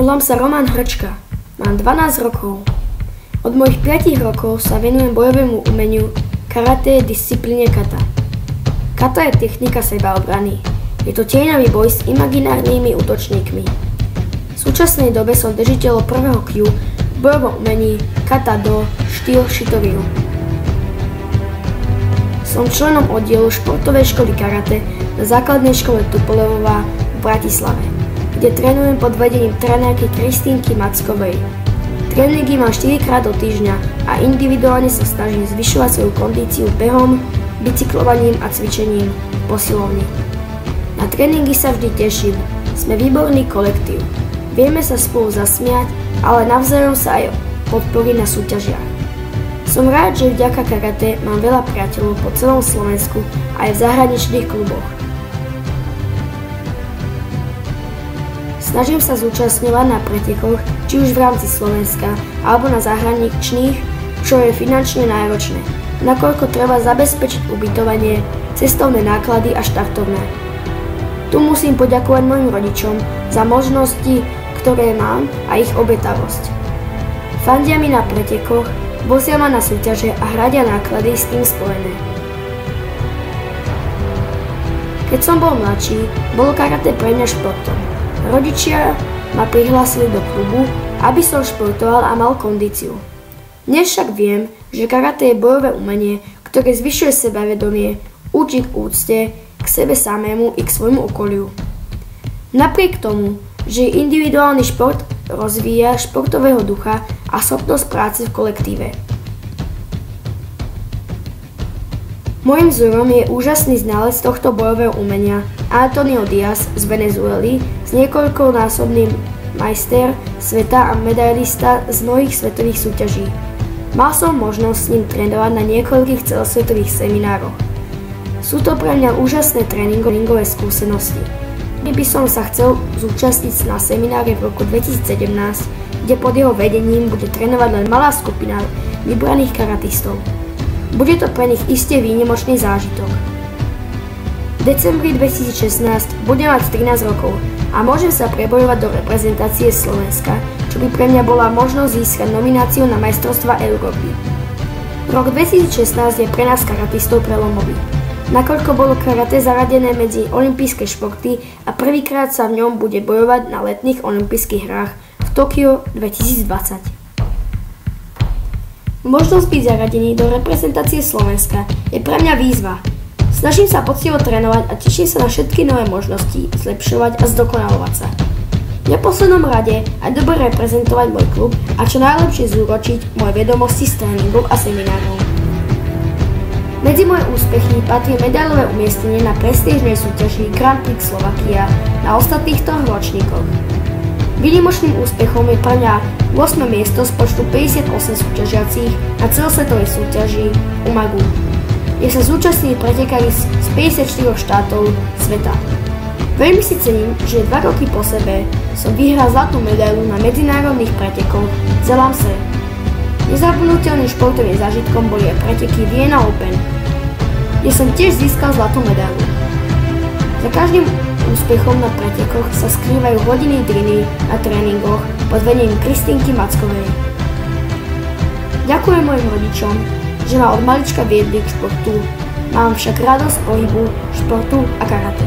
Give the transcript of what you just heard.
Volám sa Roman Hrčka, mám 12 rokov. Od mojich 5 rokov sa venujem bojovému umeniu karate disciplíne kata. Kata je technika sebaobrany. Je to tieňový boj s imaginárnymi útočníkmi. V súčasnej dobe som držiteľom prvého kyu v bojovom umení kata do štýl Shitoryu. Som členom oddielu športovej školy karate na základnej škole Tupolevová v Bratislave, kde trénujem pod vedením trénerky Kristínky Mackovej. Tréningy mám 4-krát do týždňa a individuálne sa snažím zvyšovať svoju kondíciu behom, bicyklovaním a cvičením v posilovni. Na tréningy sa vždy teším, sme výborný kolektív. Vieme sa spolu zasmiať, ale navzájom sa aj podporiť na súťažiach. Som rád, že vďaka karate mám veľa priateľov po celom Slovensku aj v zahraničných kluboch. Snažím sa zúčastňovať na pretekoch, či už v rámci Slovenska, alebo na zahraničných, čo je finančne náročné, nakoľko treba zabezpečiť ubytovanie, cestovné náklady a štartovné. Tu musím poďakovať mojim rodičom za možnosti, ktoré mám a ich obetavosť. Fandia mi na pretekoch, vozia ma na súťaže a hradia náklady s tým spojené. Keď som bol mladší, bolo karate pre mňa športom. Rodičia ma prihlásili do klubu, aby som športoval a mal kondíciu. Dnes však viem, že karate je bojové umenie, ktoré zvyšuje sebavedomie, učí k úcte, k sebe samému i k svojmu okoliu. Napriek tomu, že individuálny šport rozvíja športového ducha a schopnosť práce v kolektíve. Mojím vzorom je úžasný znalec tohto bojového umenia Antonio Diaz z Venezuely, niekoľkonásobný majster sveta a medailista z mnohých svetových súťaží. Mal som možnosť s ním trénovať na niekoľkých celosvetových seminároch. Sú to pre mňa úžasné tréningové skúsenosti. By som sa chcel zúčastniť na semináre v roku 2017, kde pod jeho vedením bude trénovať len malá skupina vybraných karatistov. Bude to pre nich iste výnimočný zážitok. V decembri 2016 budem mať 13 rokov a môžem sa prebojovať do reprezentácie Slovenska, čo by pre mňa bola možnosť získať nomináciu na majstrovstvá Európy. Rok 2016 je pre nás karatistov prelomový, nakoľko bolo karate zaradené medzi olympijské športy a prvýkrát sa v ňom bude bojovať na letných olympijských hrách v Tokio 2020. Možnosť byť zaradený do reprezentácie Slovenska je pre mňa výzva. Snažím sa poctivo trénovať a teším sa na všetky nové možnosti zlepšovať a zdokonalovať sa. V neposlednom rade aj dobre reprezentovať môj klub a čo najlepšie zúročiť moje vedomosti z tréningov a seminárov. Medzi moje úspechy patrí medailové umiestnenie na prestížnej súťaži Grand Prix Slovakia na ostatných 3 ročníkoch. Výnimočným úspechom je pre mňa 8. miesto z počtu 58 súťažiacich na celosvetovej súťaži Umagu, kde sa zúčastnili pretekári z 54 štátov sveta. Veľmi si cením, že 2 roky po sebe som vyhral zlatú medailu na medzinárodných pretekoch v Zelamse. Nezabudnutelným športovým zážitkom boli aj preteky Vienna Open, kde som tiež získal zlatú medailu. Za každým úspechom na pretekoch sa skrývajú hodiny driny na tréningoch pod vedením Kristínky Mackovej. Ďakujem mojim rodičom, že ma od malička viedli k športu, mám však radosť pohybu, športu a karate.